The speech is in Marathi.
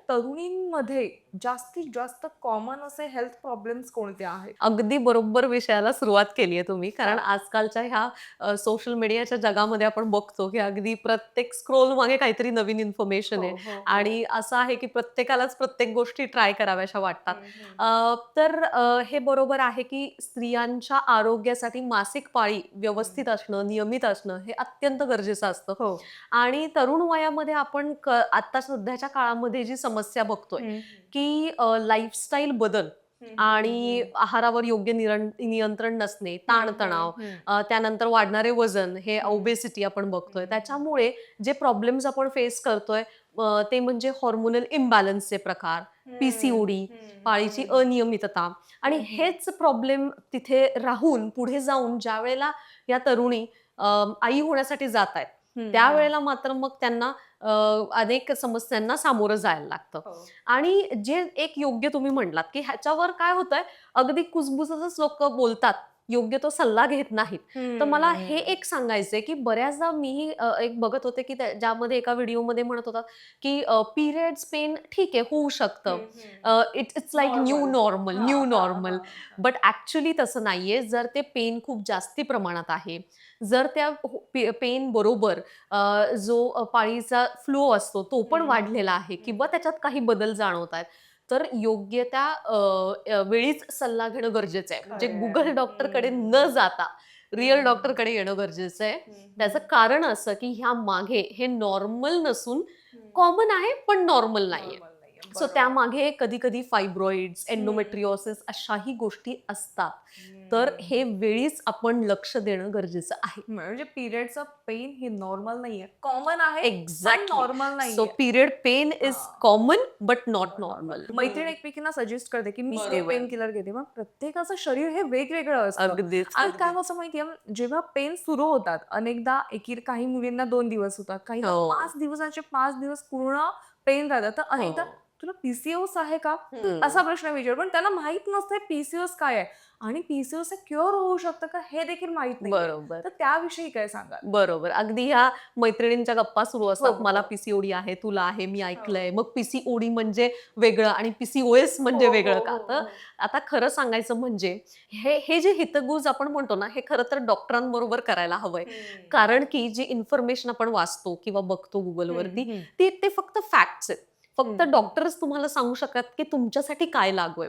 तरुणींमध्ये जास्तीत जास्त कॉमन असे हेल्थ प्रॉब्लेम्स कोणते आहेत? अगदी बरोबर विषयाला सुरुवात केली आहे तुम्ही. कारण हां. आजकालच्या ह्या सोशल मीडियाच्या जगामध्ये आपण बघतो, की अगदी प्रत्येक स्क्रोल मागे काहीतरी नवीन इन्फॉर्मेशन हो, आहे हो, हो. आणि असं आहे, की प्रत्येकालाच प्रत्येक गोष्टी ट्राय कराव्याशा वाटतात. हं, हं. हे बरोबर आहे, की स्त्रियांच्या आरोग्यासाठी मासिक पाळी हं. व्यवस्थित असणं, नियमित असणं हे अत्यंत गरजेचं असतं. हो. आणि तरुण वयामध्ये आपण आता सध्याच्या काळामध्ये जी समस्या बघतोय, हं. की लाईफस्टाईल बदल हं, हं, हं, आणि हं. आहारावर योग्य नियंत्रण नसणे, हं, हं, ताणतणाव, हं. त्यानंतर वाढणारे वजन, हे हं. ओबेसिटी आपण हं, बघतोय. हं. त्याच्यामुळे जे प्रॉब्लेम्स आपण फेस करतोय ते म्हणजे हार्मोनल इम्बॅलन्सचे प्रकार, हं, पी-सी-ओ-डी, हं, पाळीची हं. अनियमितता आणि हं, हं. हेच प्रॉब्लेम तिथे राहून पुढे जाऊन ज्यावेळेला या तरुणी अ, आई होण्यासाठी जातायत, हं, हं. त्यावेळेला मात्र मग त्यांना अ, अनेक समस्यांना सामोरं जायला लागतं. हो. आणि जे एक योग्य तुम्ही म्हटलात, की ह्याच्यावर काय होतंय, अगदी कुजबुजतच लोकं बोलतात, योग्य तो सल्ला घेत नाहीत. तर मला हे हं. एक सांगायचंय, की बऱ्याचदा मीही एक बघत होते, की ज्यामध्ये एका व्हिडिओमध्ये म्हणत होतात, की पिरियड्स पेन ठीक आहे, होऊ शकतं. हं, हं. It's like normal. न्यू हां, हां, नॉर्मल. हां, हां. बट ॲक्चुअली तसं नाहीये. जर ते पेन खूप जास्ती प्रमाणात आहे, जर त्या पेन बरोबर जो पाळीचा फ्लो असतो तो पण हं, हं, वाढलेला आहे हं. किंवा त्याच्यात काही बदल जाणवतायत, तर योग्य त्या वेळीच सल्ला घेणं गरजेचं आहे. म्हणजे खरं आहे. Google डॉक्टरकडे न हं. जाता रिअल हं. डॉक्टरकडे येणं गरजेचं आहे. हं, त्याचं हं. कारण असं, की ह्या मागे हे नॉर्मल नसून हं. कॉमन आहे, पण नॉर्मल नाहीये. नॉर्मल नाहीये. सो बरोबर. त्यामागे कधी-कधी फायब्रॉइड्स, हं. एंडोमेट्रिओसिस अशाही गोष्टी असतात. तर हं. हे वेळीच आपण लक्ष देणं गरजेचं आहे. म्हणजे पिरियडचं पेन हे नॉर्मल नाहीये. कॉमन आहे, पण एक्झॅक्टली. नॉर्मल सो नाहीये. पिरियड पेन इज हां. Common but not not normal. Normal. मैत्रीण एकमेकींना सजेस्ट करते, की मी हे बरोबर. पेन किलर घेते. मग प्रत्येकाचं शरीर हे वेगवेगळं असतं अगदीच, आणि काय अगदीच. होतं माहितीये, जेव्हा पेन सुरू होतात, अनेकदा काही मुलींना 2 दिवस होतात, काही तर हो, 5 दिवसाचे 5 दिवस पूर्ण पेन राहतात. तर हो. अनेकदा तुला पी-सी-ओस आहे का? हं. असा प्रश्न विचारतो. पण त्यांना माहीत नसतंय पी-सी-ओस काय आहे आणि पी-सी-ओस हे क्युअर होऊ शकतं का हे देखील माहीत नाहीये. बरोबर. तर त्याविषयी काय सांगाल? बरोबर. अगदी ह्या मैत्रिणींच्या गप्पा सुरू हो, असतात. मला हो. पी आहे, तुला आहे, मी हो. ऐकलंय. मग पी म्हणजे वेगळं आणि पी हो, म्हणजे हो, वेगळं का? हो, तर हो. आता खरं सांगायचं म्हणजे हे जे हितगुज आपण म्हणतो ना, हे खरं तर डॉक्टरांबरोबर करायला हवंय. हं. कारण की जी इन्फॉर्मेशन आपण वाचतो किंवा बघतो हं, Googleवरती, हं. ते फक्त फॅक्ट्स आहेत. हं, फक्त हं. डॉक्टरच तुम्हाला सांगू शकतात, की तुमच्यासाठी काय लागू आहे.